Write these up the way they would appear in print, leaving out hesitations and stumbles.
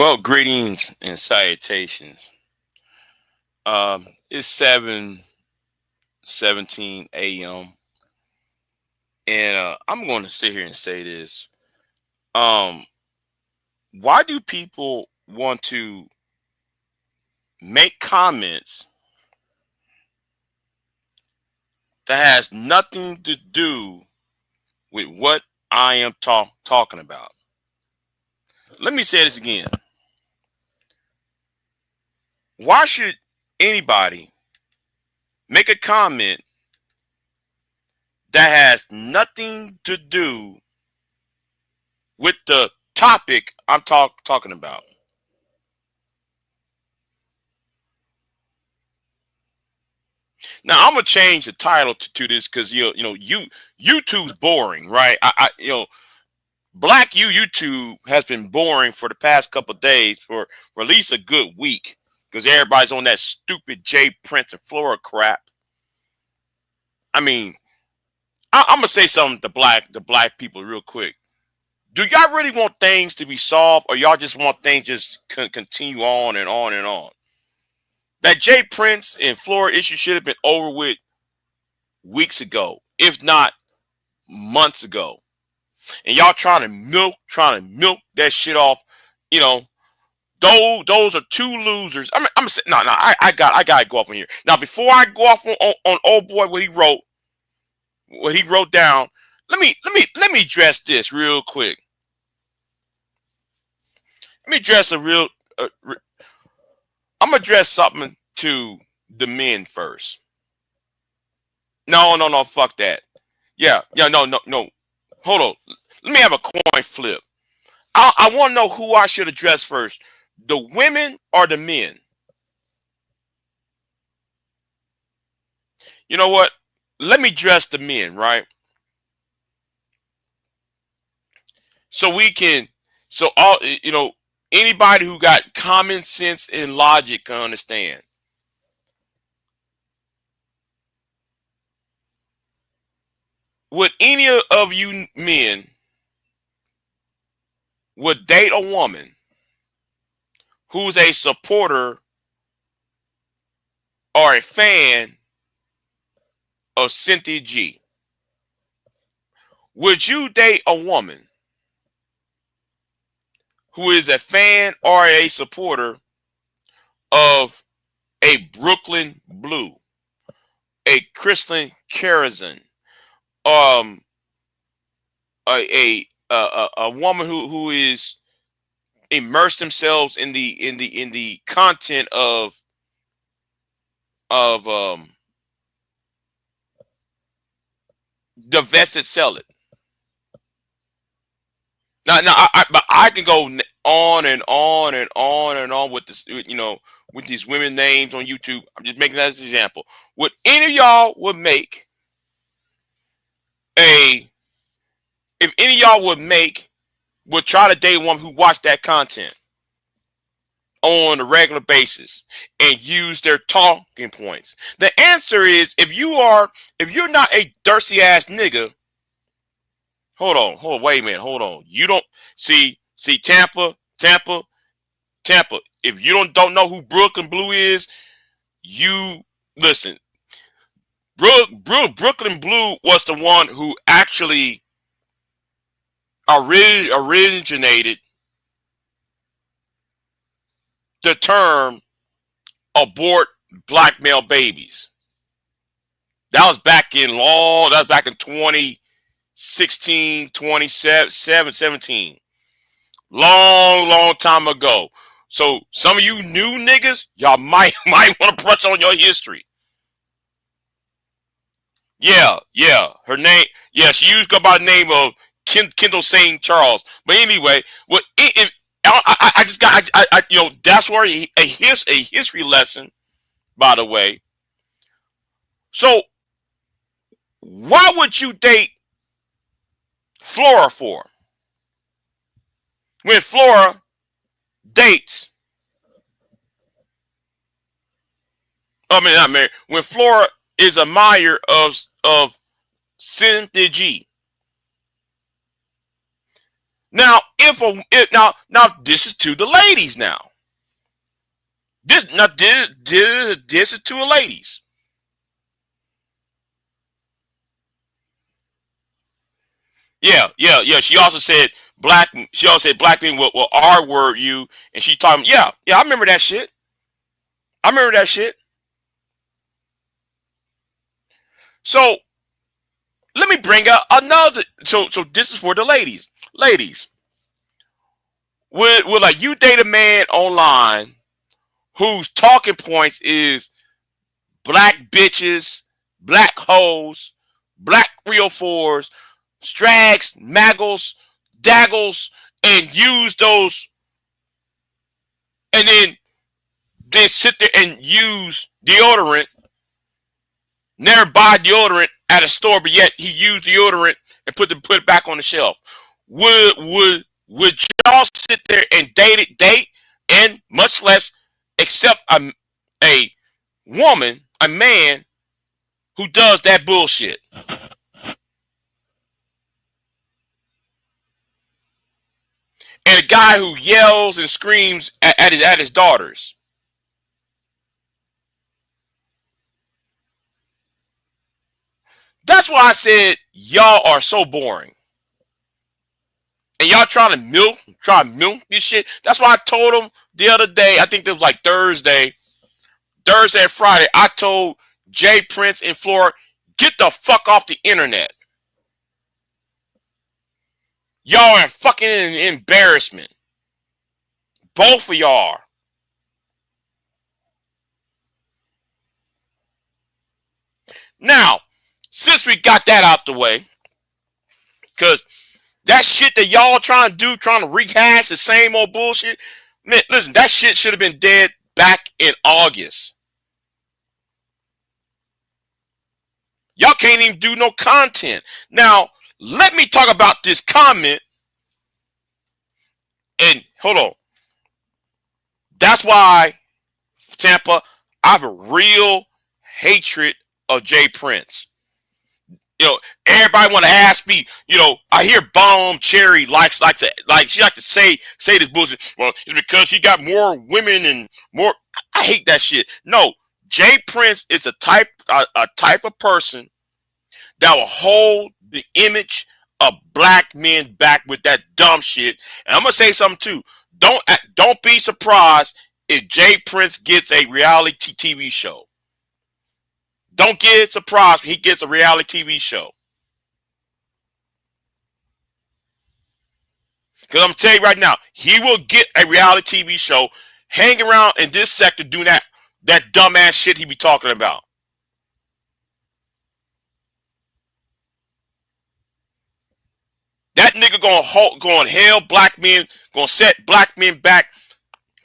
Well, greetings and salutations. It's 7:17 a.m. and I'm going to sit here and say this. Um, why do people want to make comments that has nothing to do with what I am talking about? Let me say this again. Why should anybody make a comment that has nothing to do with the topic I'm talking about? Now I'm gonna change the title to this because YouTube's boring, right? Black YouTube has been boring for the past couple of days for at least a good week because everybody's on that stupid Jay Prince and Flora crap. I mean, I'm gonna say something to black people real quick. Do y'all really want things to be solved, or y'all just want things just continue on and on and on? That Jay Prince and Flora issue should have been over with weeks ago, if not months ago. And y'all trying to milk that shit off. You know, those are two losers. I'm saying no. I gotta go off on here. Now before I go off on old boy what he wrote down, let me address this real quick. Let me address a real I'm gonna address something to the men first. No, fuck that. Yeah, no. Hold on. Let me have a coin flip. I want to know who I should address first, the women or the men. You know what? Let me address the men, right? So we can, so all anybody who got common sense and logic can understand. Would any of you men would date a woman who's a supporter or a fan of Cynthia G? Would you date a woman who is a fan or a supporter of a Brooklyn Blue, a Kristen Karazin, um, a woman who is immersed themselves in the content of divest and sell it? Now, but I can go on and on and on and on with this, with these women names on YouTube. I'm just making that as an example. Would any of y'all would make a if any of y'all would try to date a woman who watched that content on a regular basis and use their talking points? The answer is if you're not a thirsty ass nigga. Hold on, wait a minute, hold on. You don't see Tampa. If you don't know who Brooklyn Blue is, you listen. Brooklyn Blue was the one who actually originated the term abort black male babies. That was back in 2016, 17. Long time ago. So some of you new niggas, y'all might want to brush on your history. Yeah. Her name, she used to go by the name of Kendall St. Charles. But anyway, what if I just got that's where a history lesson, by the way. So why would you date Flora for? When Flora dates, not Mary. When Flora is a admirer of Cynthia G. Now, now this is to the ladies now. This is to the ladies. Yeah. She also said black. She also said black men will R word you, and she told him, yeah. I remember that shit. I remember that shit. So let me bring up another. So this is for the ladies. Ladies, will like you date a man online whose talking points is black bitches, black hoes, black 304s, strags, maggles, daggles, and use those, and then sit there and use deodorant, never buy deodorant at a store, but yet he used deodorant and put it back on the shelf. Would y'all sit there and date, and much less accept a woman, a man who does that bullshit? And a guy who yells and screams at his daughters. That's why I said y'all are so boring. And y'all trying to milk this shit. That's why I told him the other day, I think it was like Thursday and Friday, I told Jay Prince and Flora, get the fuck off the internet. Y'all are fucking embarrassment. Both of y'all are. Now, since we got that out the way, because that shit that y'all trying to rehash the same old bullshit, man, listen, that shit should have been dead back in August. Y'all can't even do no content. Now, let me talk about this comment. And hold on. That's why, Tampa, I have a real hatred of Jay Prince. Everybody want to ask me. I hear Bomb Cherry likes to say this bullshit. Well, it's because she got more women and more. I hate that shit. No, Jay Prince is a type of person that will hold the image of black men back with that dumb shit. And I'm gonna say something too. Don't be surprised if Jay Prince gets a reality TV show. Don't get surprised when he gets a reality TV show. Because I'm going to tell you right now, he will get a reality TV show, hang around in this sector doing that dumbass shit he be talking about. That nigga going hell black men, going to set black men back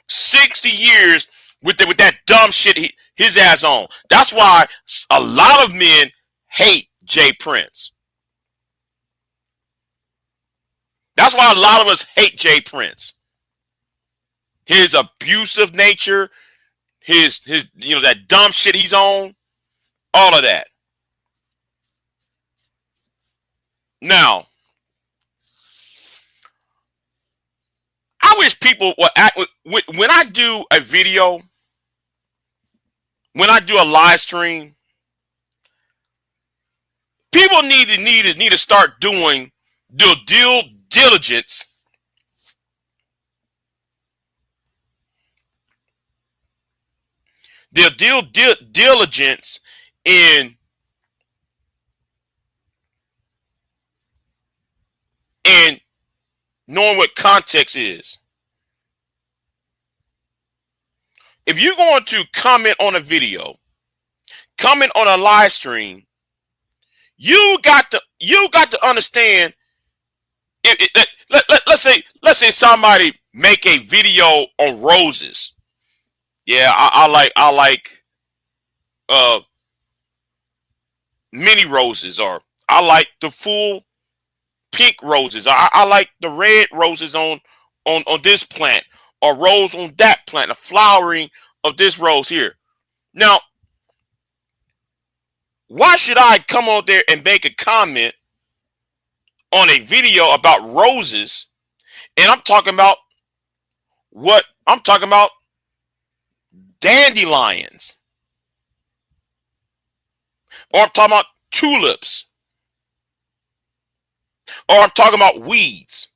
60 years with that dumb shit his ass on. That's why a lot of men hate Jay Prince. That's why a lot of us hate Jay Prince. His abusive nature, his that dumb shit he's on, all of that. Now, I wish people would act when I do a video, when I do a live stream, people need to start doing due diligence. Their diligence in knowing what context is. If you're going to comment on a video, comment on a live stream, you got to understand. Let's say somebody make a video on roses. Yeah, I like mini roses, or I like the full pink roses. I like the red roses on this plant, or rose on that plant, the flowering of this rose here. Now, why should I come on there and make a comment on a video about roses And I'm talking about what? I'm talking about dandelions. Or I'm talking about tulips. Or I'm talking about weeds.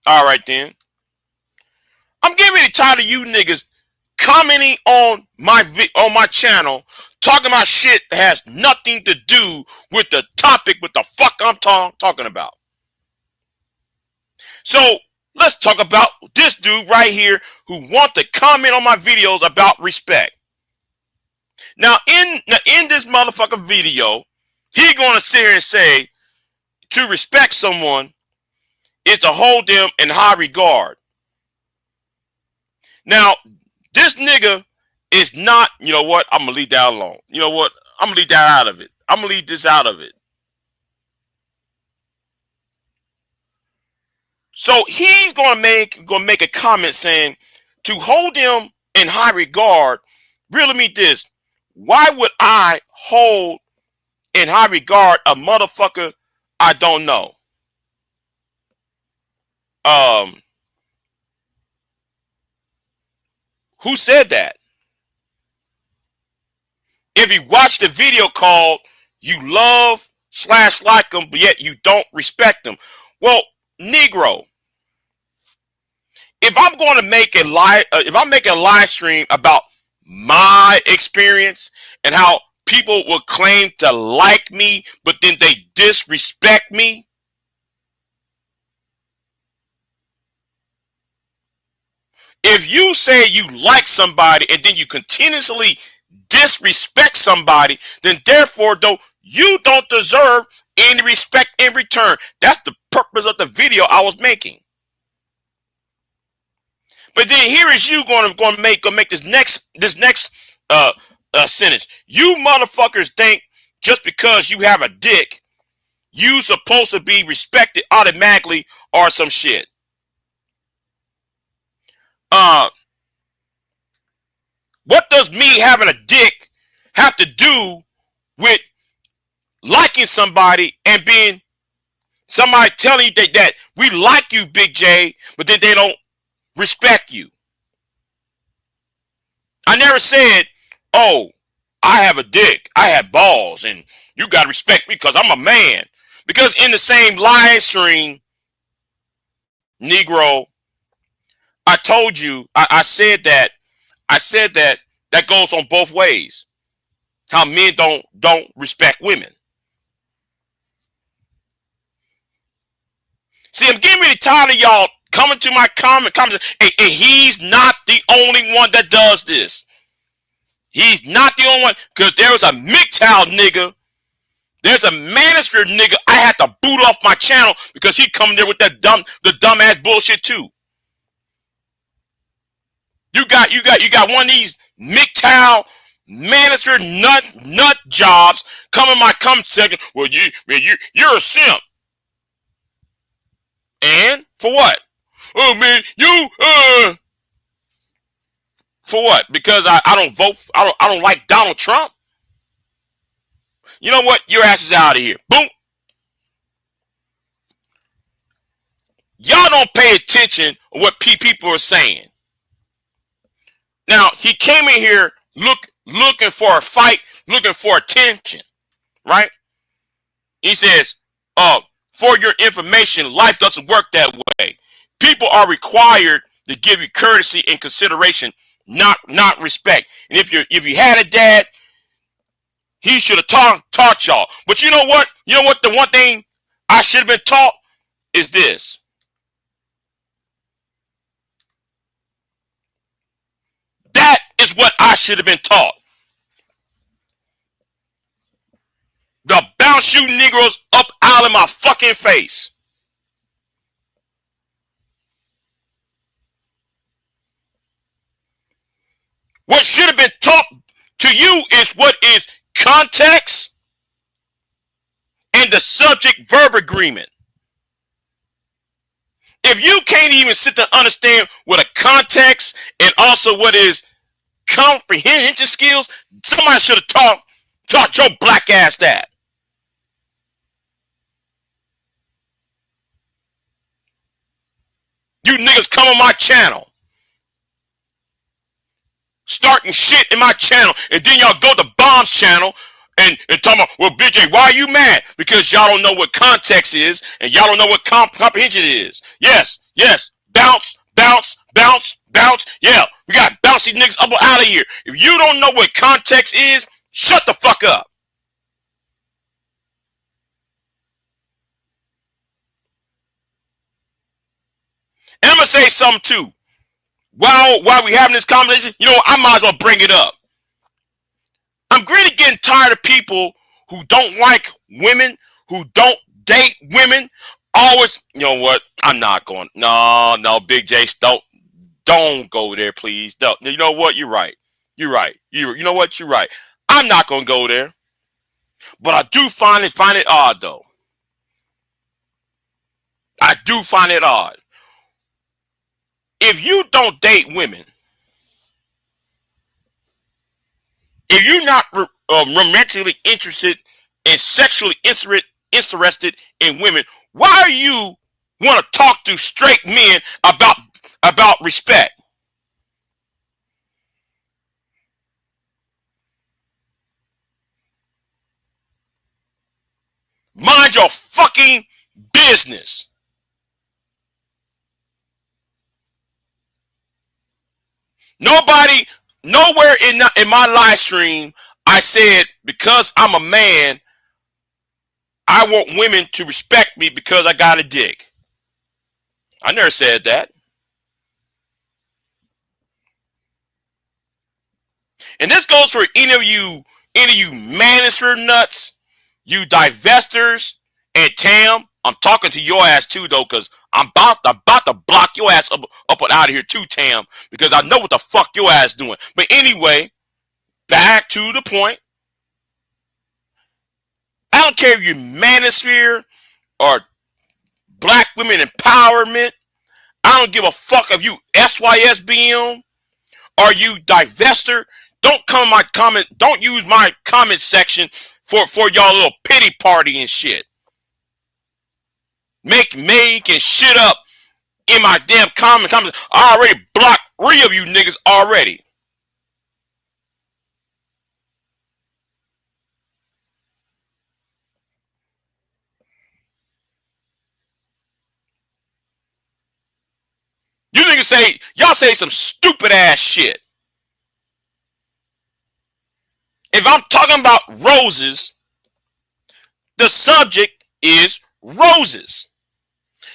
All right then. I'm getting really tired of you niggas commenting on my channel, talking about shit that has nothing to do with the topic, what the fuck I'm talking about. So let's talk about this dude right here who want to comment on my videos about respect. Now in this motherfucking video, he gonna sit here and say to respect someone is to hold them in high regard. Now, this nigga is not, you know what? I'm gonna leave that alone. You know what? I'm gonna leave that out of it. I'm gonna leave this out of it. So he's gonna make a comment saying to hold him in high regard. Really mean this. Why would I hold in high regard a motherfucker I don't know? Who said that? If you watch the video called "You Love / Like Them, but yet you don't respect them," well, Negro, if I'm going to make if I'm making a live stream about my experience and how people will claim to like me, but then they disrespect me, if you say you like somebody and then you continuously disrespect somebody, then therefore, though, you don't deserve any respect in return. That's the purpose of the video I was making. But then here is you going to make this next sentence. You motherfuckers think just because you have a dick, you supposed to be respected automatically or some shit. What does me having a dick have to do with liking somebody and being somebody telling you that we like you, Big J, but then they don't respect you? I never said, oh, I have a dick, I have balls, and you got to respect me because I'm a man. Because in the same live stream, Negro, I told you, I said that goes on both ways. How men don't respect women. See, I'm getting really tired of y'all coming to my comments, and he's not the only one that does this. He's not the only one, because there was a MGTOW nigga, there's a Manosphere nigga I had to boot off my channel because he come there with that dumbass bullshit too. You got one of these MGTOW Manosphere nut jobs come in my comment section. Well, you're a simp. And for what? Oh man, you for what? Because I don't vote. I don't like Donald Trump. You know what? Your ass is out of here. Boom. Y'all don't pay attention to what people are saying. Now he came in here looking for a fight, looking for attention, right? He says, for your information, life doesn't work that way. People are required to give you courtesy and consideration, not respect. And if you had a dad, he should have taught y'all. But you know what? You know what? The one thing I should have been taught is this. That is what I should have been taught. The bounce you Negroes up out of my fucking face. What should have been taught to you is what is context and the subject verb agreement. If you can't even sit to understand what a context and also what is comprehension skills, somebody should have taught your black ass that. come on my channel, starting shit in my channel, and then y'all go to Bomb's channel and talk about, well, Big J, why are you mad? Because y'all don't know what context is, and y'all don't know what comprehension is. Yes, yes, bounce, bounce, bounce, bounce. Yeah, we got bouncy niggas up and out of here. If you don't know what context is, shut the fuck up. And I'm gonna say something too. While we having this conversation, you know what, I might as well bring it up. I'm really getting tired of people who don't like women, who don't date women. Always, you know what? I'm not going. No, Big J, don't go there, please. Don't. You know what? You're right. You're right. You know what? You're right. I'm not gonna go there. But I do find it odd though. I do find it odd. If you don't date women, if you're not romantically interested and sexually interested in women, why are you want to talk to straight men about respect? Mind your fucking business. Nobody, nowhere in my live stream, I said because I'm a man, I want women to respect me because I got a dick. I never said that. And this goes for any of you manosphere nuts, you divestors, and Tam. I'm talking to your ass too, though, because I'm about to block your ass up and out of here too, Tam, because I know what the fuck your ass doing. But anyway, back to the point. I don't care if you're manosphere or black women empowerment. I don't give a fuck if you SYSBM or you divester. Don't come my comment. Don't use my comment section for y'all little pity party and shit. Making shit up in my damn comments. I already blocked 3 of you niggas already. You niggas y'all say some stupid ass shit. If I'm talking about roses, the subject is roses.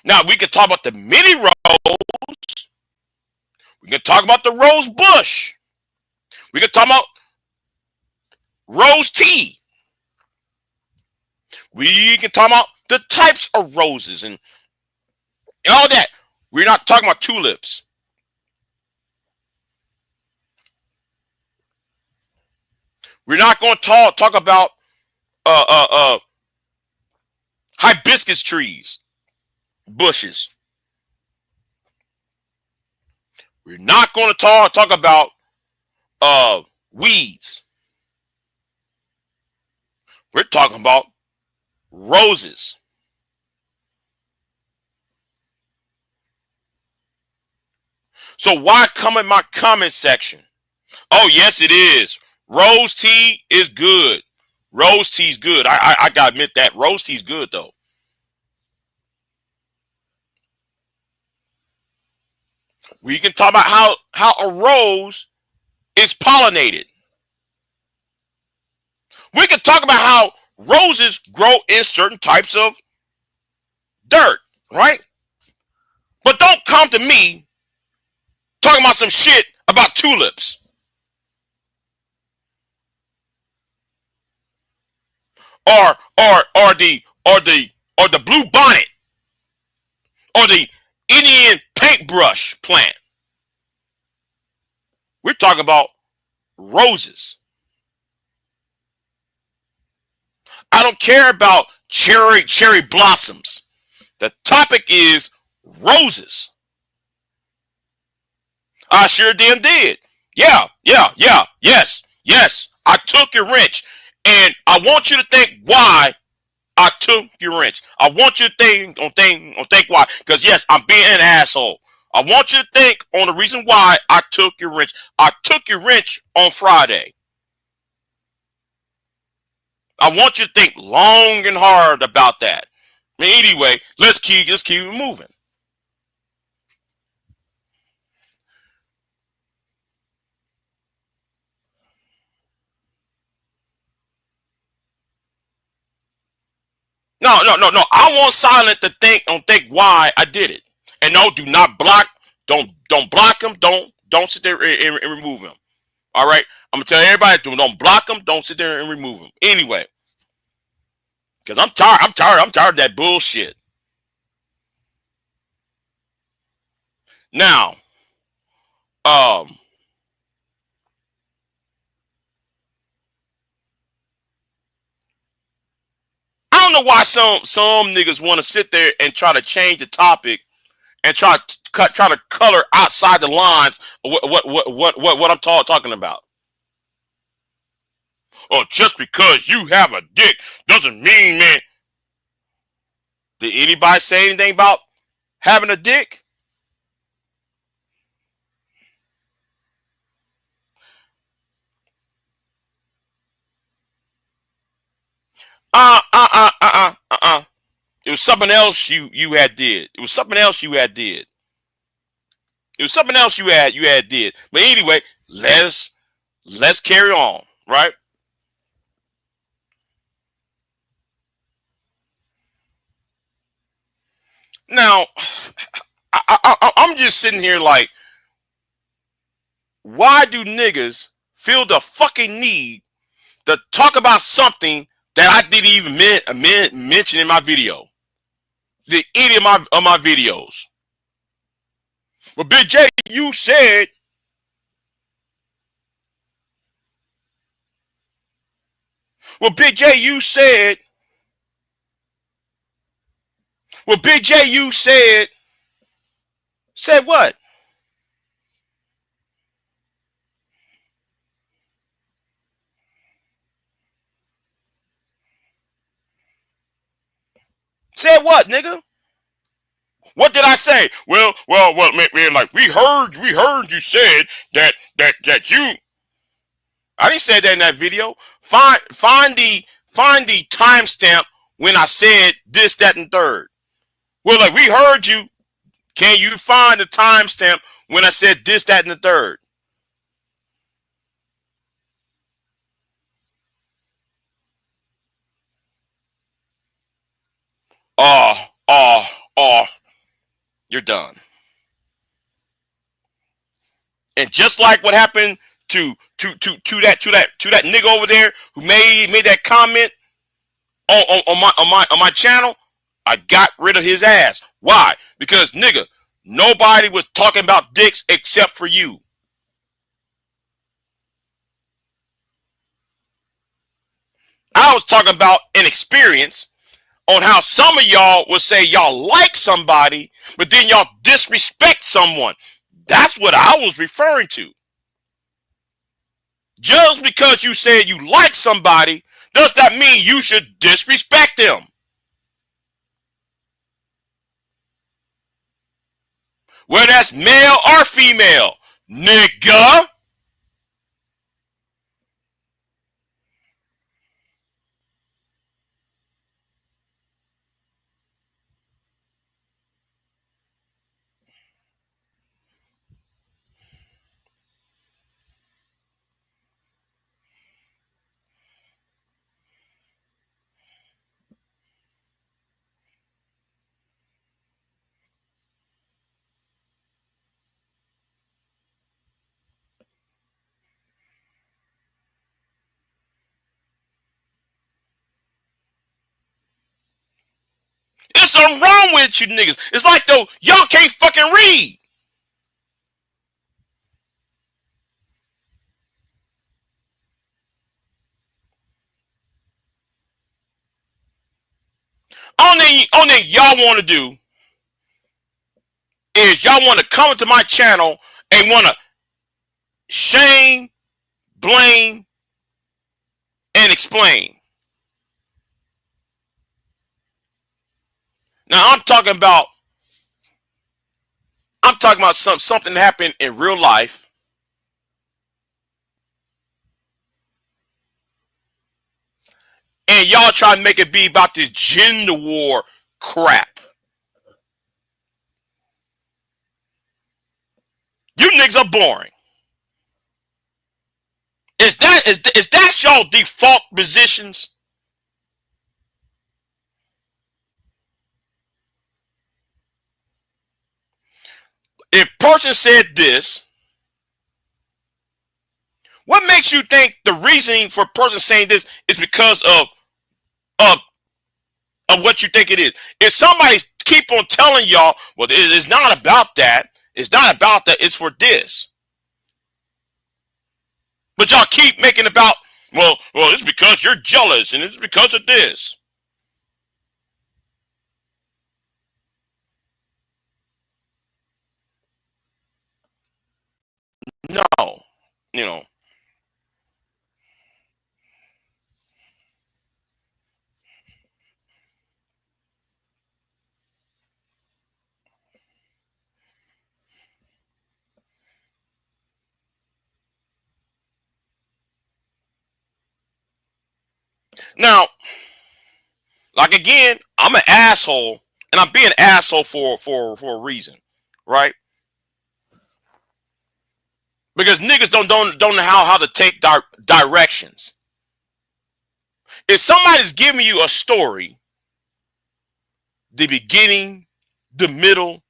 Now we can talk about the mini rose. We can talk about the rose bush. We can talk about rose tea. We can talk about the types of roses and all that. We're not talking about tulips. We're not going to talk about hibiscus trees, bushes. We're not going to talk about weeds. We're talking about roses. So why come in my comment section? Oh, yes, it is. Rose tea is good. Rose tea's good. I gotta admit that. Rose tea's good, though. We can talk about how a rose is pollinated. We can talk about how roses grow in certain types of dirt, right? But don't come to me talking about some shit about tulips. Or the blue bonnet or the Indian paintbrush plant. We're talking about roses. I don't care about cherry blossoms. The topic is roses. I sure damn did. Yeah, yes. I took your wrench. And I want you to think why I took your wrench. I want you to think why. Because yes, I'm being an asshole. I want you to think on the reason why I took your wrench. I took your wrench on Friday. I want you to think long and hard about that. Anyway, let's keep it moving. No, no, no, no. I want Silent to think why I did it. And no, do not block. Don't block him. Don't sit there and remove him. All right. I'm gonna tell everybody don't block him. Don't sit there and remove him. Anyway, because I'm tired. I'm tired of that bullshit. Now, um, I don't know why some niggas want to sit there and try to change the topic and try to color outside the lines of what I'm talking about. Oh, just because you have a dick doesn't mean, man. Did anybody say anything about having a dick? Uh. It was something else you had did. It was something else you had did. It was something else you had did. But anyway, let's carry on, right? Now, I'm just sitting here like, why do niggas feel the fucking need to talk about something that I didn't even mention in my video? The any of my videos. Well, Big J, you said. Well, Big J, you said. Well, Big J, you said. Said what? Said what, nigga? What did I say? Well, man, like we heard you said that you. I didn't say that in that video. Find the timestamp when I said this, that, and third. Well, like we heard you. Can you find the timestamp when I said this, that, and the third? Oh, oh, oh, you're done. And just like what happened to that nigga over there who made that comment on my channel, I got rid of his ass. Why? Because nigga, nobody was talking about dicks except for you. I was talking about an experience on how some of y'all would say y'all like somebody, but then y'all disrespect someone. That's what I was referring to. Just because you said you like somebody, does that mean you should disrespect them? Whether that's male or female, nigga. There's something wrong with you niggas. It's like though y'all can't fucking read. Only y'all want to do is y'all want to come to my channel and want to shame, blame, and explain. Now I'm talking about I'm talking about something happened in real life, and y'all try to make it be about this gender war crap. You niggas are boring. Is that y'all default positions? If person said this, what makes you think the reasoning for a person saying this is because of of what you think it is? If somebody keep on telling y'all, well, it's not about that. It's not about that. It's for this. But y'all keep making about, well, it's because you're jealous and it's because of this. No, you know. Now, like again, I'm an asshole, and I'm being an asshole for a reason, right? Because niggas don't know how to take directions. If somebody's giving you a story, the beginning, the middle,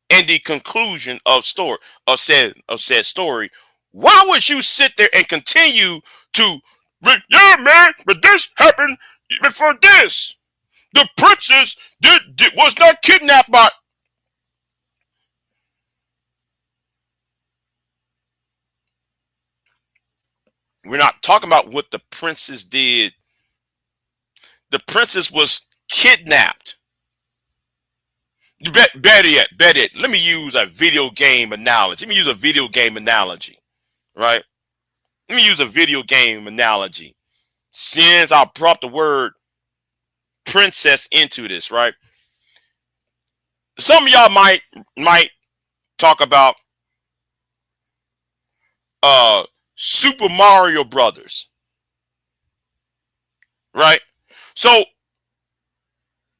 and the conclusion of said story, why would you sit there and continue to, yeah, man, but this happened before this. The princess was not kidnapped by. We're not talking about what the princess did. The princess was kidnapped. Better yet. Let me use a video game analogy. Right? Let me use a video game analogy. Since I brought the word princess into this, right? Some of y'all might talk about uh Super Mario Brothers, right? So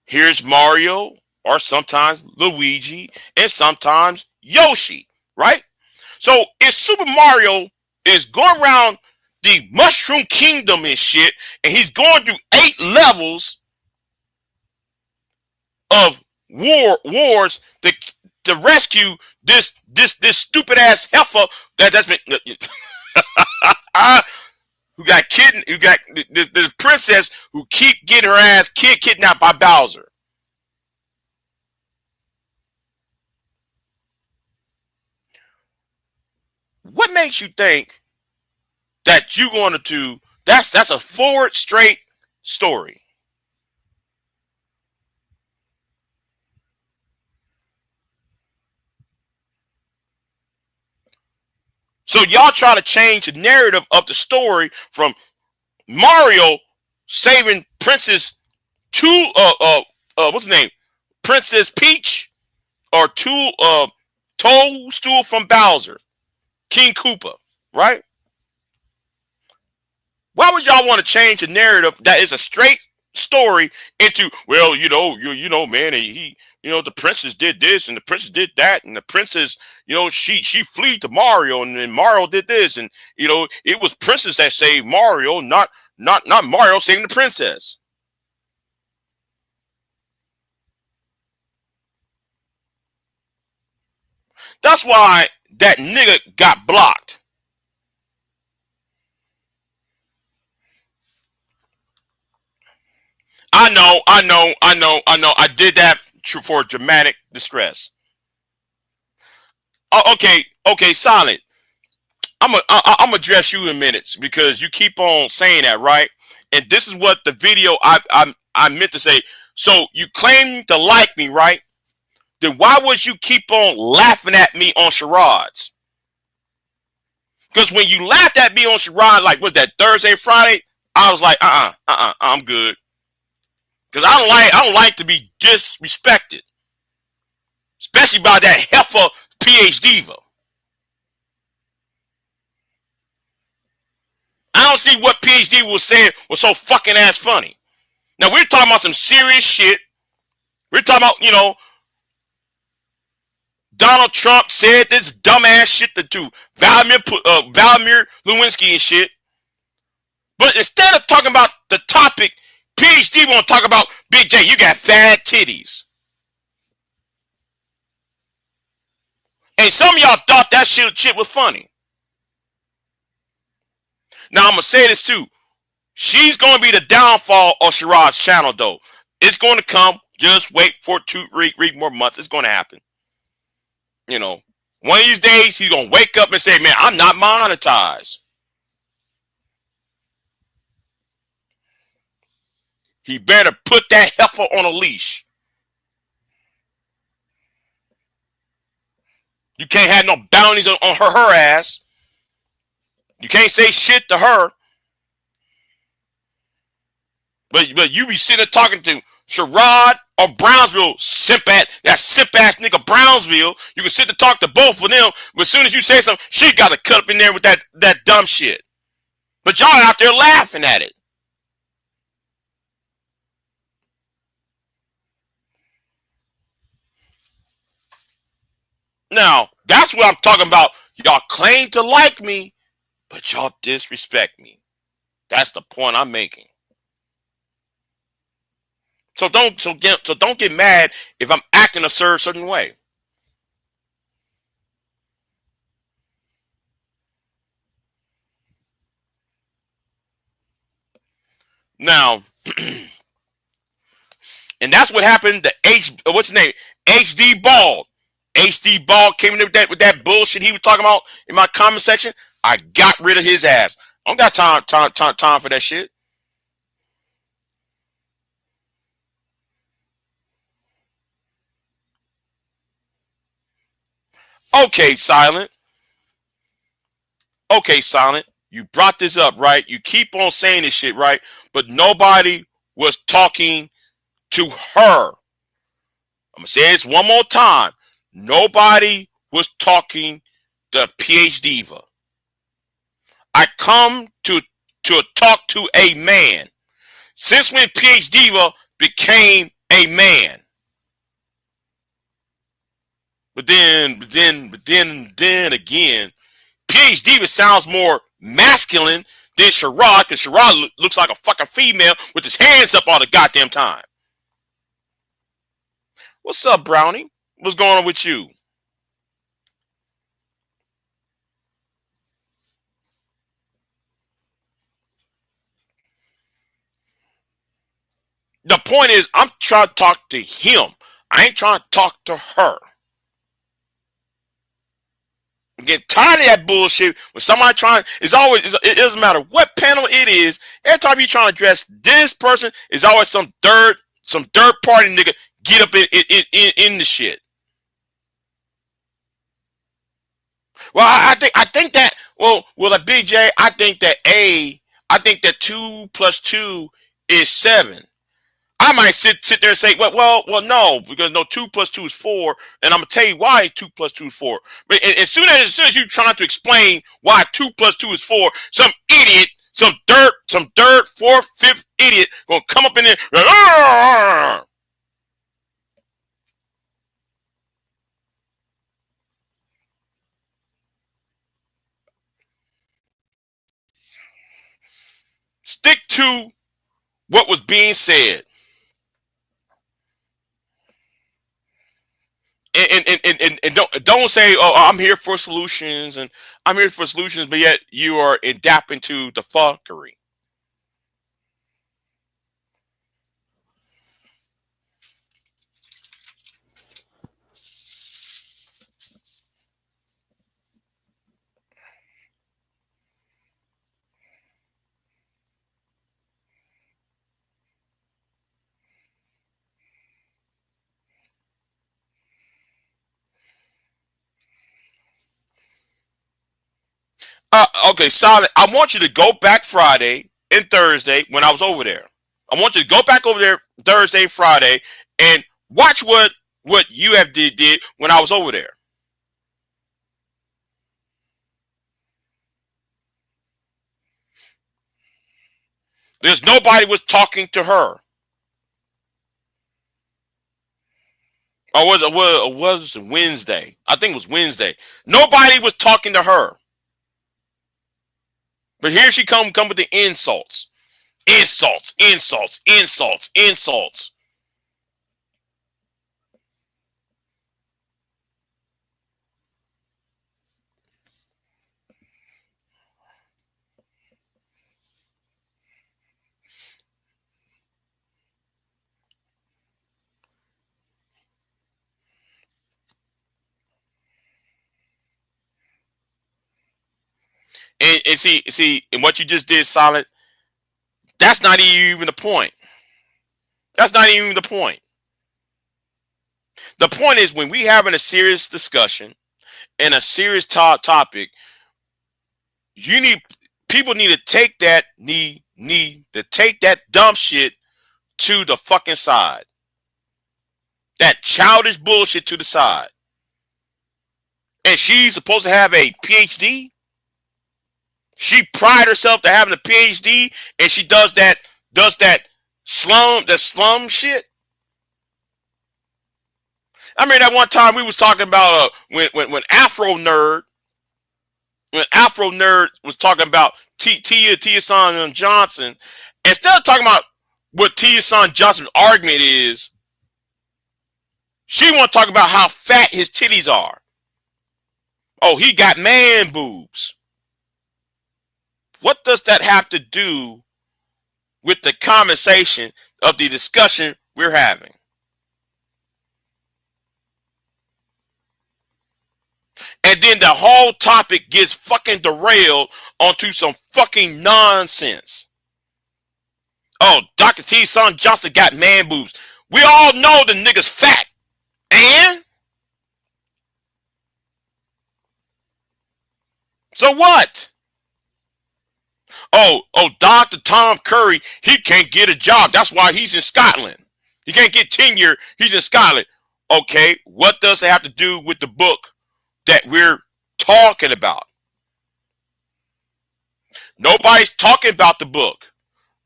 here's Mario, or sometimes Luigi, and sometimes Yoshi, right? So if Super Mario is going around the Mushroom Kingdom and shit, and he's going through 8 levels of wars to rescue this stupid ass heifer that's been who got kidnapped, who got the princess who keep getting her ass kidnapped by Bowser. What makes you think that you're going to do that's a forward straight story? So y'all try to change the narrative of the story from Mario saving Princess to what's the name? Princess Peach, or to Toadstool from Bowser, King Koopa, right? Why would y'all want to change the narrative that is a straight story into, well, man, the princess did this and the princess did that, and the princess, she fleed to Mario, and then Mario did this, and it was princess that saved Mario, not Mario saving the princess. That's why that nigga got blocked. I did that for dramatic distress. Oh, okay, Silent. I'm gonna address you in a minute because you keep on saying that, right? And this is what the video I meant to say. So you claim to like me, right? Then why would you keep on laughing at me on charades? Because when you laughed at me on charade, like was that Thursday, Friday, I was like, I'm good. Because I don't like to be disrespected. especially by that heifer PH Diva. I don't see what PH Diva was saying was so fucking ass funny. Now we're talking about some serious shit. We're talking about, you know, Donald Trump said this dumbass shit to Vladimir Lewinsky and shit. But instead of talking about the topic, PhD want to talk about Big J. You got fat titties. And some of y'all thought that shit was funny. Now I'm gonna say this too. She's gonna be the downfall of Sherrod's channel, though. It's gonna come. Just wait for 2 more months. It's gonna happen. You know, one of these days he's gonna wake up and say, "Man, I'm not monetized." He better put that heifer on a leash. You can't have no bounties on her ass. You can't say shit to her. But you be sitting there talking to Sherrod or Brownsville, simp ass nigga Brownsville. You can sit there talk to both of them, but as soon as you say something, she got to cut up in there with that dumb shit. But y'all out there laughing at it. Now, that's what I'm talking about. Y'all claim to like me, but y'all disrespect me. That's the point I'm making. So don't get mad if I'm acting a certain way. Now, and that's what happened to what's his name? HD Bald. HD Bald came in with that bullshit he was talking about in my comment section. I got rid of his ass. I don't got time for that shit. Okay, Silent. Okay, Silent. You brought this up, right? You keep on saying this shit, right? But nobody was talking to her. I'm gonna say this one more time. Nobody was talking to PH Diva. I come to talk to a man. Since when PH Diva became a man? But then again, PH Diva sounds more masculine than Sherrod, because Sherrod looks like a fucking female with his hands up all the goddamn time. What's up, Brownie? What's going on with you? The point is, I'm trying to talk to him. I ain't trying to talk to her. I'm getting tired of that bullshit. When somebody it doesn't matter what panel it is. Every time you're trying to address this person, is always some third party nigga get up in the shit. Well, I think that a Big J, I think that 2 + 2 is 7. I might sit there and say, well, no, because no, 2 + 2 is 4, and I'm gonna tell you why 2 + 2 is 4. But as soon as you're trying to explain why 2 + 2 is 4, some idiot, some dirt, 4th, 5th idiot gonna come up in there. Argh! Stick to what was being said. And don't say, oh, I'm here for solutions, and I'm here for solutions, but yet you are adapting to the fuckery. Okay, Silent. I want you to go back Friday and Thursday when I was over there. I want you to go back over there Thursday, Friday, and watch what what you have did when I was over there. There's nobody was talking to her. Or was it Wednesday? I think it was Wednesday. Nobody was talking to her. But here she come with the insults. Insults, insults, insults, insults. And see, and what you just did, Silent, that's not even the point. That's not even the point. The point is when we having a serious discussion and a serious topic, you need people need to take that need to take that dumb shit to the fucking side. That childish bullshit to the side. And she's supposed to have a PhD. She pride herself to having a PhD, and she does that slum shit. I mean, that one time we was talking about when Afro Nerd was talking about Tia Son Johnson, instead of talking about what Tia Son Johnson's argument is, she want to talk about how fat his titties are. Oh, he got man boobs. What does that have to do with the conversation of the discussion we're having? And then the whole topic gets fucking derailed onto some fucking nonsense. Oh, Dr. T. Son Johnson got man boobs. We all know the nigga's fat. And? So what? Oh, Dr. Tom Curry, he can't get a job. That's why he's in Scotland. He can't get tenure. He's in Scotland. Okay, what does it have to do with the book that we're talking about? Nobody's talking about the book.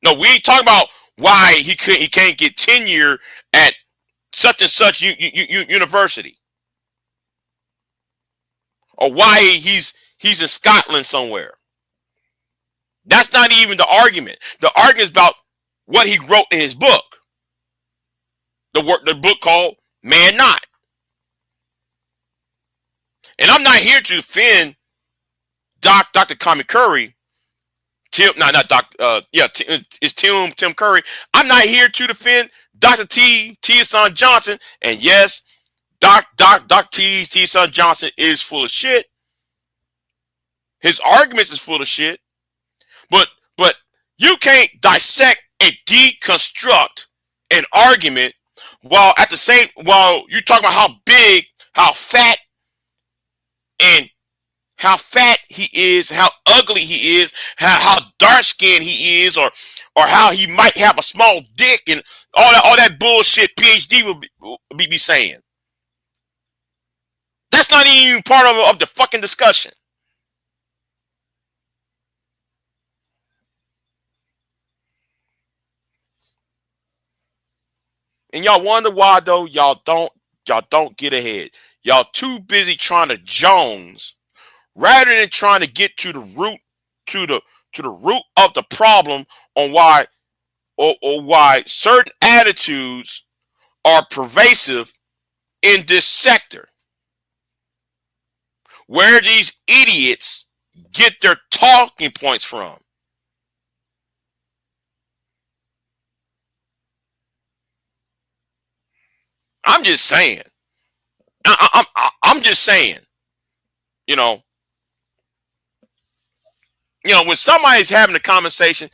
No, we ain't talking about why he can't get tenure at such and such university, or why he's in Scotland somewhere. That's not even the argument. The argument is about what he wrote in his book. The book called Man Not. And I'm not here to defend Dr. Tommy Curry. Not Dr. It's Tim Curry. I'm not here to defend Dr. Tia Son Johnson. And yes, Dr. Tia Son Johnson is full of shit. His arguments is full of shit. But you can't dissect and deconstruct an argument while you talk about how big, how fat he is, how ugly he is, how dark skinned he is, or how he might have a small dick, and all that bullshit PhD will be saying. That's not even part of the fucking discussion. And y'all wonder why though y'all don't get ahead. Y'all too busy trying to Jones rather than trying to get to the root of the problem on why or why certain attitudes are pervasive in this sector. Where these idiots get their talking points from. I'm just saying. I'm just saying. You know, when somebody's having a conversation,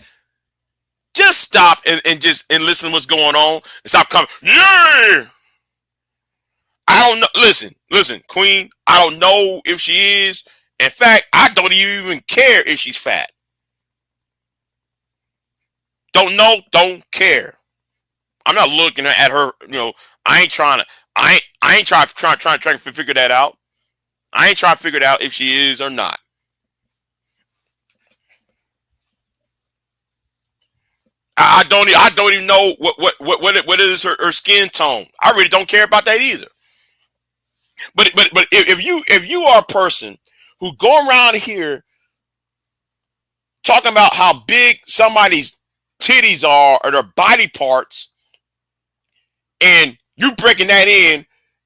just stop and listen to what's going on and stop coming. Yeah. I don't know. Listen, Queen. I don't know if she is. In fact, I don't even care if she's fat. Don't know. Don't care. I'm not looking at her. I ain't trying to. I ain't trying to figure that out. I ain't trying to figure it out if she is or not. I don't even know what is her skin tone. I really don't care about that either. But if you are a person who go around here talking about how big somebody's titties are or their body parts, and you breaking that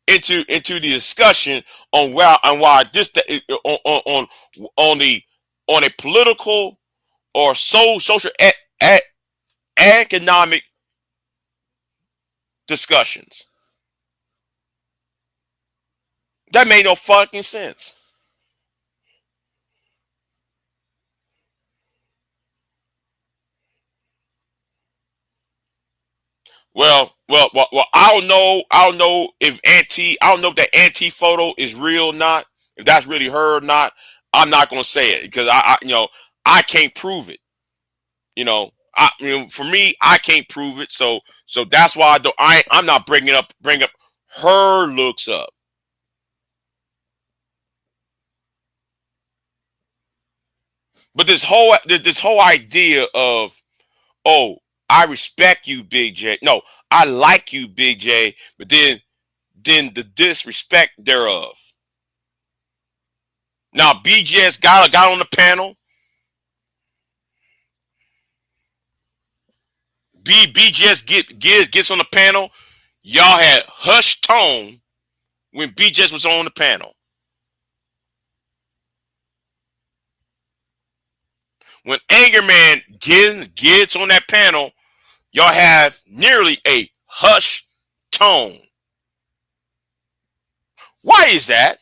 into the discussion on why this on the on a political or social economic discussions, that made no fucking sense. Well. I don't know. I don't know if Auntie. I don't know if that Auntie photo is real or not. If that's really her or not, I'm not gonna say it because I can't prove it. For me, I can't prove it. So that's why I'm not bringing up her looks up. But this whole idea of, oh, I respect you, Big J. No, I like you, Big J. But then the disrespect thereof. Now BGS got on the panel. BGS gets on the panel. Y'all had hushed tone when BGS was on the panel. When Anger Man gets on that panel, y'all have nearly a hush tone. Why is that?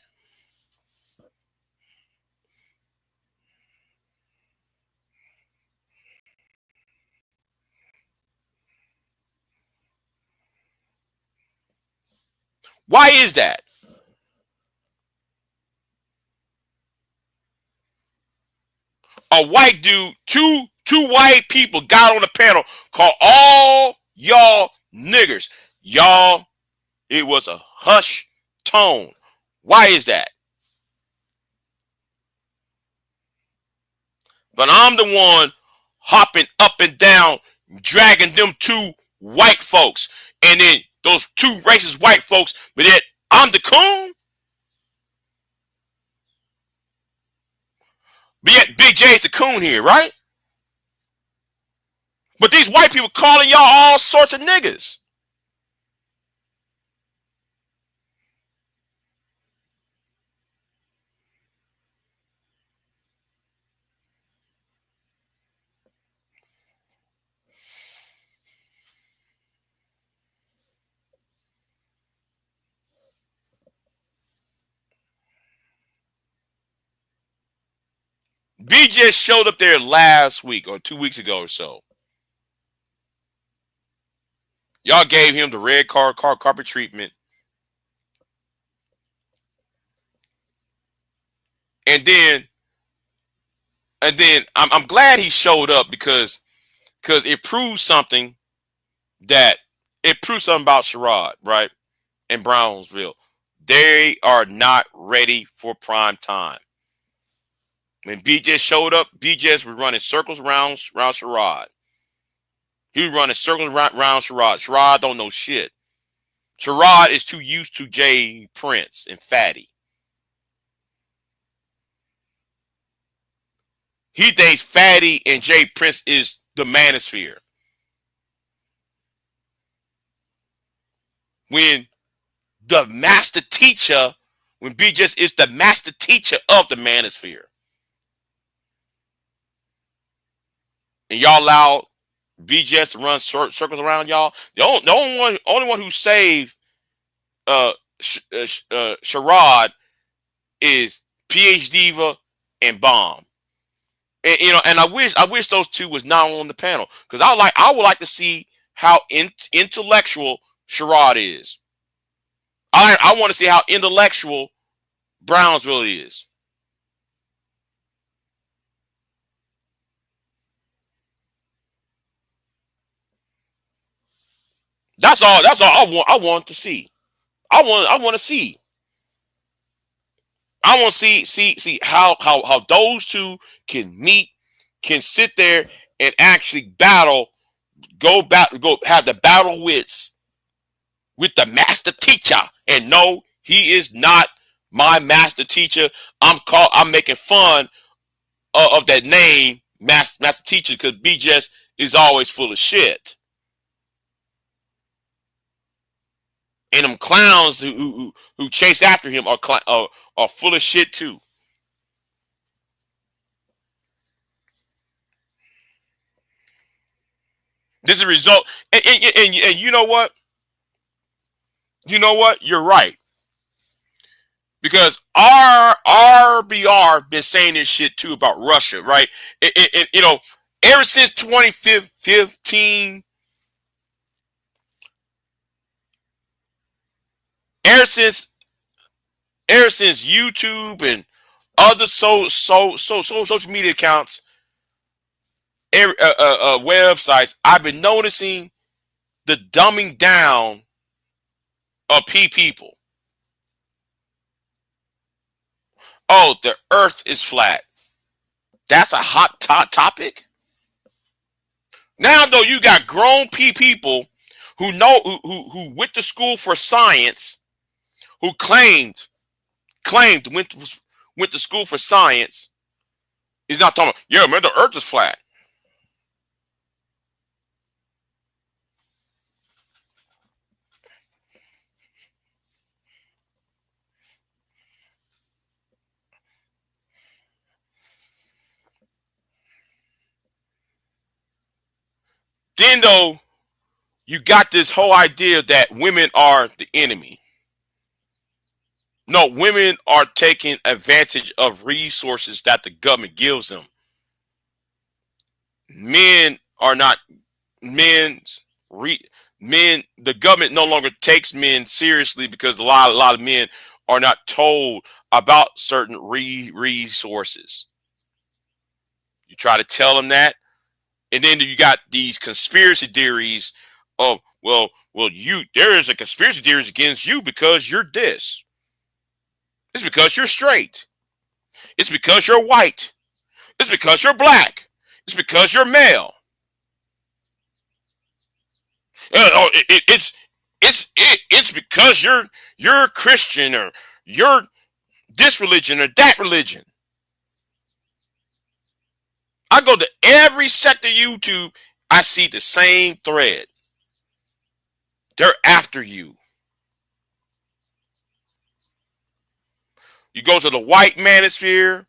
Why is that? A white dude, two white people got on the panel, called all y'all niggers. Y'all, it was a hush tone. Why is that? But I'm the one hopping up and down, dragging them two white folks, and then those two racist white folks. But yet I'm the coon. But yet Big J's the coon here, right? But these white people calling y'all all sorts of niggas. B just showed up there last week or 2 weeks ago or so. Y'all gave him the red carpet treatment, and then I'm glad he showed up because it proves something that it proves something about Sherrod, right? In Brownsville. They are not ready for prime time. When BJ showed up, BJ was running circles around Sherrod. He was running circles around Sherrod. Sherrod don't know shit. Sherrod is too used to Jay Prince and Fatty. He thinks Fatty and Jay Prince is the manosphere. When the master teacher, when BJ is the master teacher of the manosphere. And y'all allow BGS to run circles around y'all. The only one who saved Sherrod is PH Diva and Bomb. And I wish those two was not on the panel because I would like to see how intellectual Sherrod is. I want to see how intellectual Brownsville is. That's all I want to see. I want to see. I want to see how those two can meet, can sit there and actually battle, go have the battle wits with the master teacher. And no, he is not my master teacher. I'm making fun of that name, master teacher, because BJS is always full of shit. And them clowns who chase after him are full of shit too. This is a result, and you know what? You know what? You're right, because our RBR been saying this shit too about Russia, right? Ever since 2015, ever since YouTube and other social media accounts, websites, I've been noticing the dumbing down of people. Oh, the Earth is flat. That's a hot topic. Now though, you got grown people who know who went to school for science, who claimed went to school for science. He's not talking about, yeah, man, the Earth is flat. Then though, you got this whole idea that women are the enemy. No, women are taking advantage of resources that the government gives them. Men are not men's men. The government no longer takes men seriously because a lot of men are not told about certain resources. You try to tell them that, and then you got these conspiracy theories of, you, there is a conspiracy theories against you because you're this. It's because you're straight. It's because you're white. It's because you're black. It's because you're male. It's because you're a Christian, or you're this religion or that religion. I go to every sector of YouTube, I see the same thread. They're after you. You go to the white manosphere,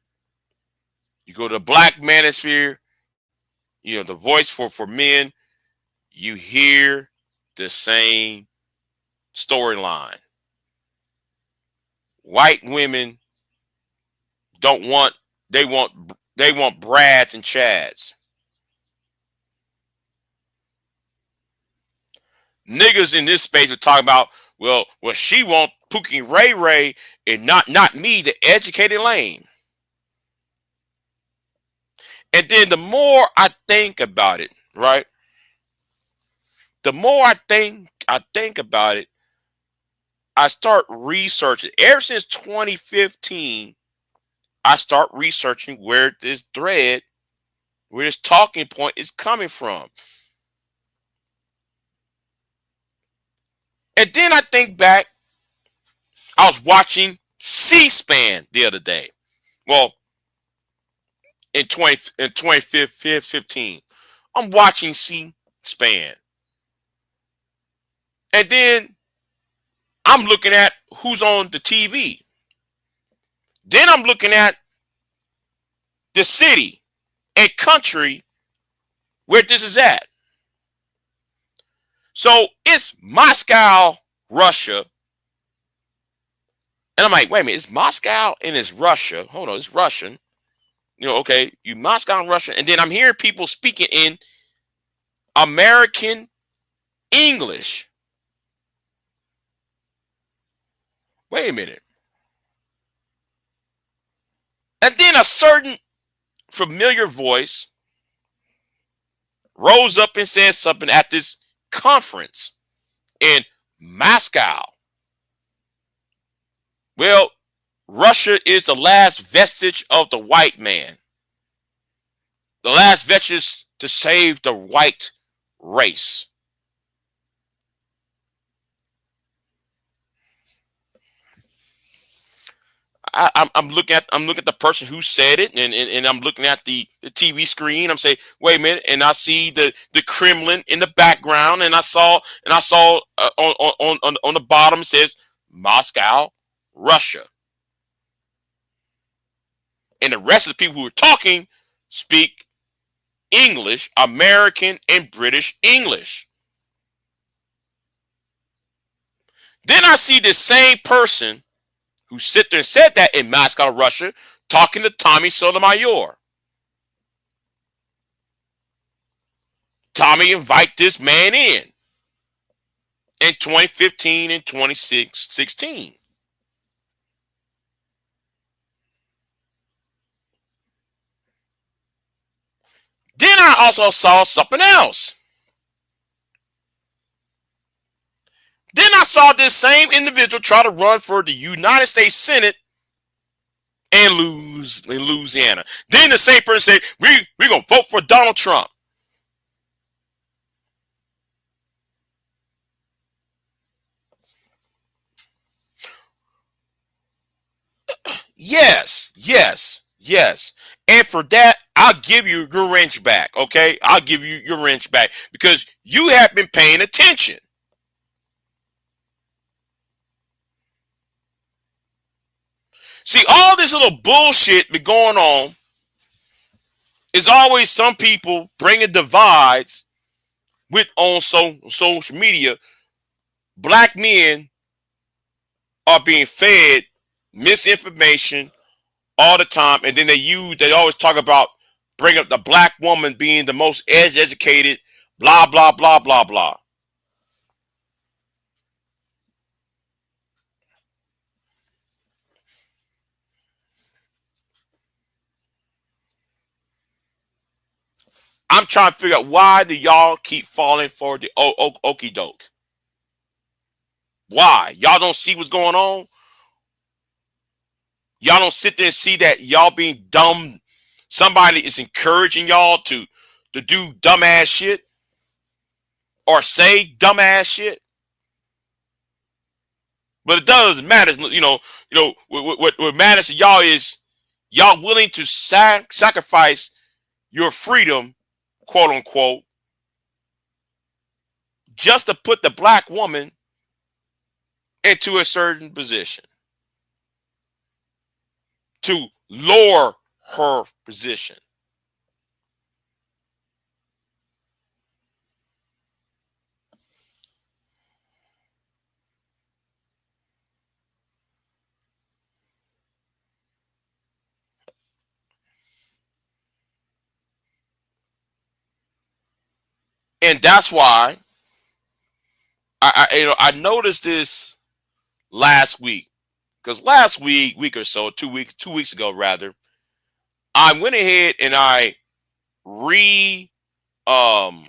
you go to the black manosphere, the voice for men, you hear the same storyline. White women they want Brads and Chads. Niggas in this space are talking about, well, she want Pookie Ray Ray and not me, the educated lame. And then the more I think about it, right? The more I think about it, I start researching. Ever since 2015, I start researching where this talking point is coming from. And then I think back, I was watching C-SPAN the other day. Well, in 2015, I'm watching C-SPAN. And then I'm looking at who's on the TV. Then I'm looking at the city and country where this is at. So it's Moscow, Russia. And I'm like, wait a minute, it's Moscow and it's Russia. Hold on, it's Russian. Okay, you Moscow and Russia. And then I'm hearing people speaking in American English. Wait a minute. And then a certain familiar voice rose up and said something at this conference in Moscow. Well, Russia is the last vestige of the white man, the last vestige to save the white race. I'm looking at the person who said it, and I'm looking at the TV screen. I'm saying, wait a minute, and I see the Kremlin in the background, and I saw on the bottom says Moscow, Russia, and the rest of the people who are talking speak English, American and British English. Then I see this same person who sit there and said that in Moscow, Russia, talking to Tommy Sotomayor. Tommy invite this man in 2015 and 2016. Then I also saw something else. Then I saw this same individual try to run for the United States Senate and lose in Louisiana. Then the same person said, we're going to vote for Donald Trump. Yes, yes, yes. And for that, I'll give you your wrench back, okay? I'll give you your wrench back because you have been paying attention. See, all this little bullshit be going on is always some people bringing divides with on social media. Black men are being fed misinformation all the time, and then they always talk about bring up the black woman being the most educated, blah blah blah blah blah. I'm trying to figure out why do y'all keep falling for the okey doke? Why? Y'all don't see what's going on? Y'all don't sit there and see that y'all being dumb. Somebody is encouraging y'all to do dumbass shit or say dumbass shit. But it doesn't matter. What matters to y'all is y'all willing to sacrifice your freedom, quote unquote, just to put the black woman into a certain position, to lower her position. And that's why I noticed this last week, because last week or so, 2 weeks ago rather, I went ahead and I re um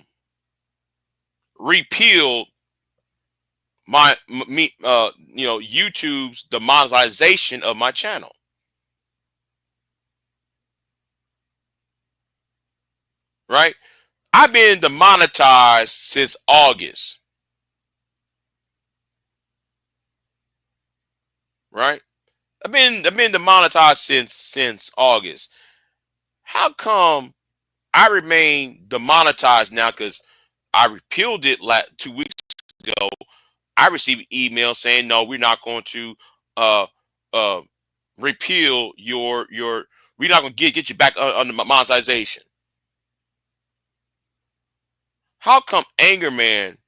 repealed my me YouTube's demonetization of my channel. Right? I've been demonetized since August. Right? I've been demonetized since August. How come I remain demonetized now? Because I repealed it 2 weeks ago. I received an email saying, no, we're not going to uh uh repeal your we're not going to get you back on the monetization. How come Anger Man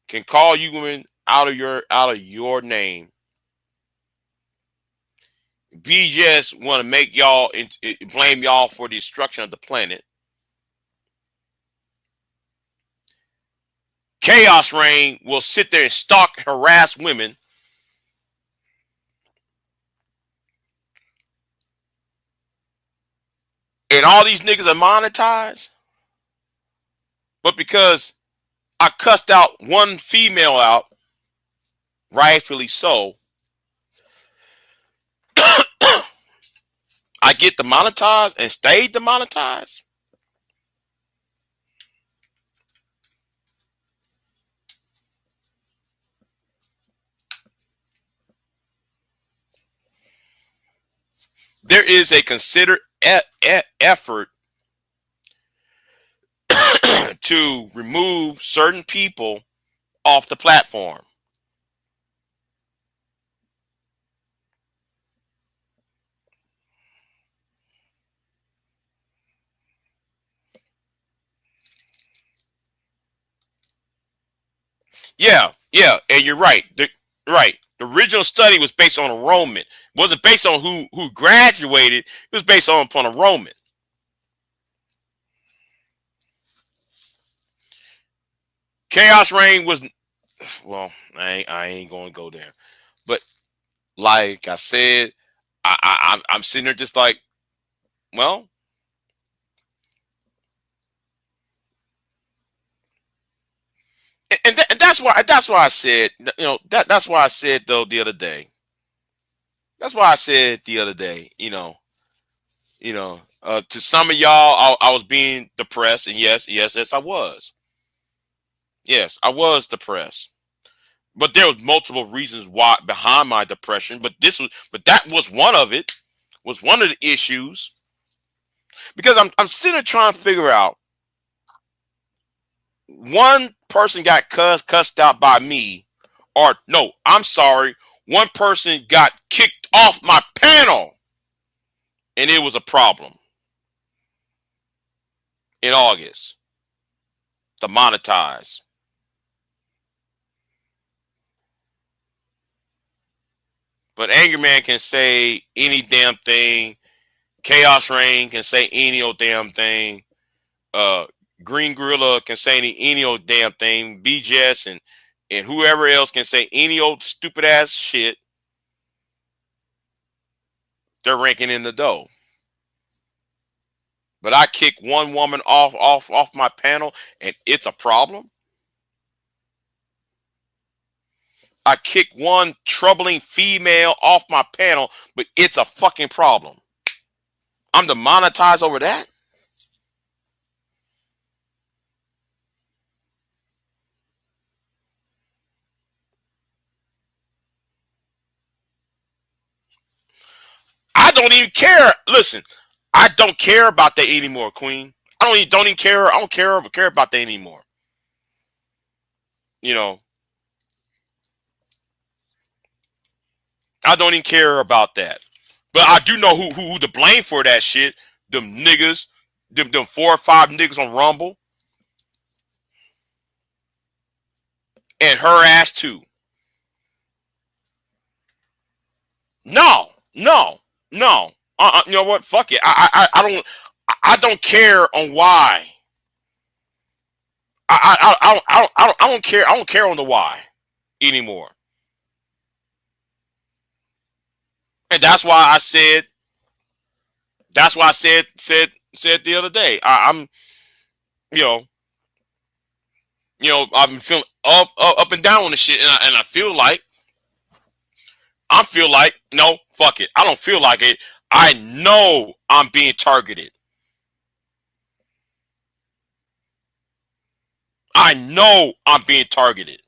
can call you women out of your name? BJS want to make y'all blame y'all for the destruction of the planet. Chaos Reign will sit there and stalk, harass women. And all these niggas are monetized. But because I cussed out one female out, rightfully so, I get demonetized and stayed demonetized. There is a considered effort to remove certain people off the platform. Yeah, yeah, and you're right. Right. The original study was based on enrollment. It wasn't based on who graduated. It was based on upon enrollment. Chaos Reign was, well, I ain't going to go there. But like I said, I'm sitting there just like, well, and that's why I said, that's why I said though the other day. That's why I said the other day, to some of y'all, I was being depressed, and yes, I was. Yes, I was depressed, but there was multiple reasons why behind my depression. But that was one of it. Was one of the issues because I'm sitting there trying to figure out. One person got cussed out by me, or no, I'm sorry, one person got kicked off my panel, and it was a problem in August. Demonetized. But Angry Man can say any damn thing. Chaos Rain can say any old damn thing. Uh, Green Gorilla can say any old damn thing. BJS and whoever else can say any old stupid ass shit. They're ranking in the dough. But I kick one woman off my panel, and it's a problem. I kick one troubling female off my panel, but it's a fucking problem. I'm demonetized over that. I don't even care. Listen, I don't care about that anymore, Queen. Don't even care. I don't care about that anymore. You know, I don't even care about that. But I do know who to blame for that shit. Them niggas, them 4 or 5 niggas on Rumble, and her ass too. No, no, no. You know what? Fuck it. I don't care on why. I don't care. I don't care on the why anymore. And that's why I said. That's why I said the other day. I'm you know I've been feeling up and down on the shit, and I feel like no, fuck it. I don't feel like it. I know I'm being targeted. I know I'm being targeted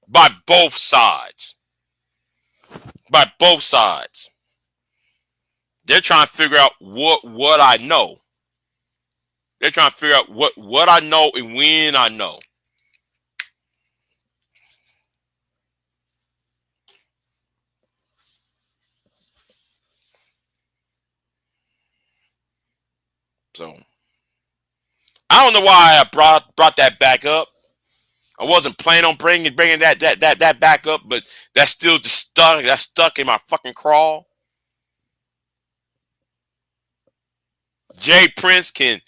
by both sides. By both sides. They're trying to figure out what I know. They're trying to figure out what I know and when I know. So I don't know why I brought that back up. I wasn't planning on bringing that back up, but that's still just stuck. That's stuck in my fucking crawl. Jay Prince can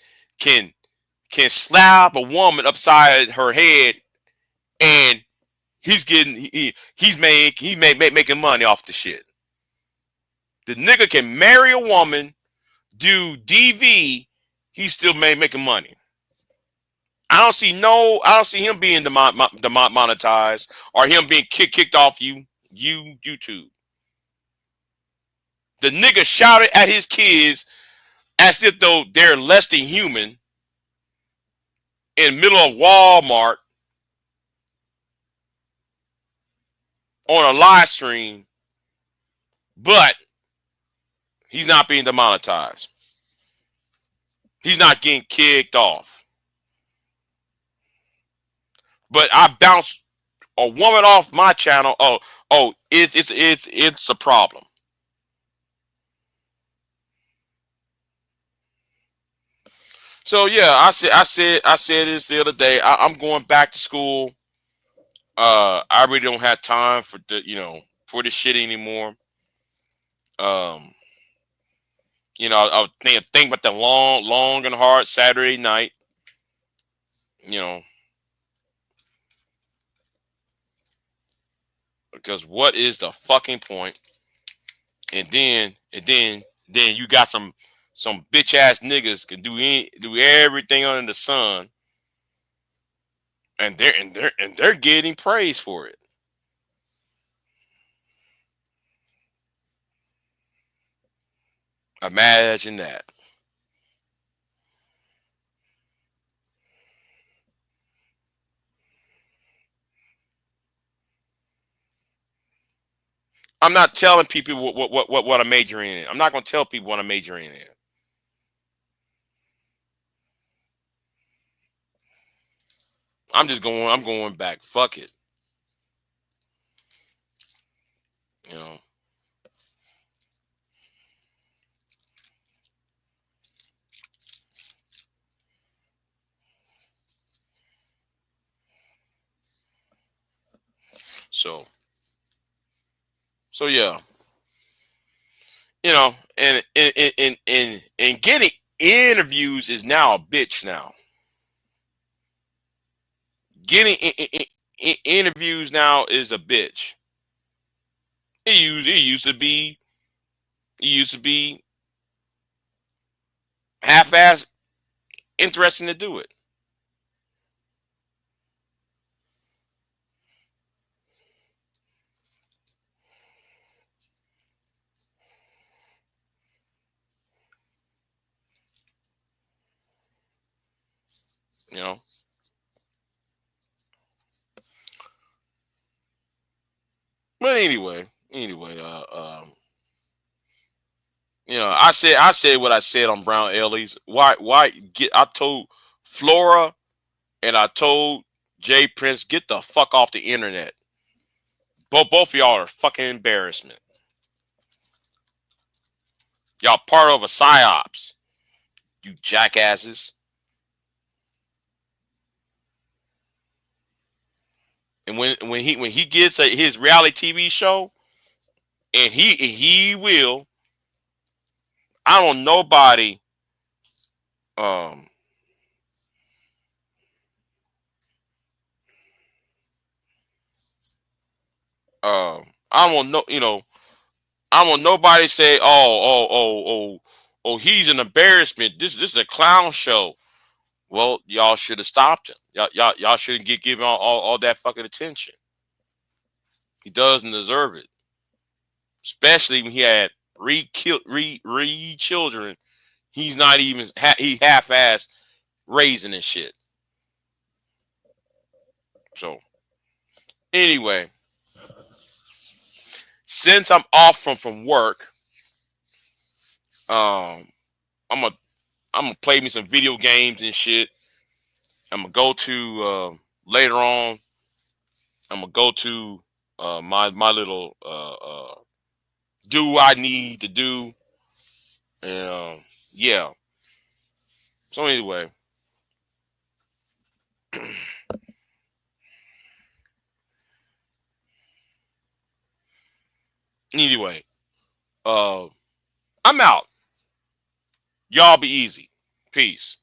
slap a woman upside her head, and he's getting making money off the shit. The nigga can marry a woman, do DV, he's still making money. I don't see him being demonetized or him being kicked off YouTube. The nigga shouted at his kids as if though they're less than human in the middle of Walmart on a live stream, but he's not being demonetized. He's not getting kicked off. But I bounced a woman off my channel. It's a problem. So yeah, I said this the other day. I'm going back to school. I really don't have time for for this shit anymore. Um, I was think about the long and hard Saturday night. You know, because what is the fucking point? And then you got some bitch ass niggas can do everything under the sun, and they're getting praise for it. Imagine that. I'm not telling people what I'm majoring in. I'm not gonna tell people what I'm majoring in. I'm going back. Fuck it. You know. So yeah. And getting interviews is now a bitch now. Getting interviews now is a bitch. It used to be half-ass interesting to do it. You know. But anyway, I said what I said on Brown Ellie's. Why get? I told Flora and I told Jay Prince, get the fuck off the internet. Both of y'all are fucking embarrassment. Y'all part of a psyops. You jackasses. And when he gets his reality TV show, and he will, I don't nobody um I don't want no I don't want nobody say oh he's an embarrassment. This is a clown show. Well, y'all should have stopped him. Y'all shouldn't give him all that fucking attention. He doesn't deserve it, especially when he had re children. He's not even he half-assed raising and shit. So anyway, since I'm off from work, um, I'm gonna I'm gonna play me some video games and shit. I'm gonna go to later on. I'm gonna go to my little do I need to do, and yeah. So anyway, uh, I'm out. Y'all be easy. Peace.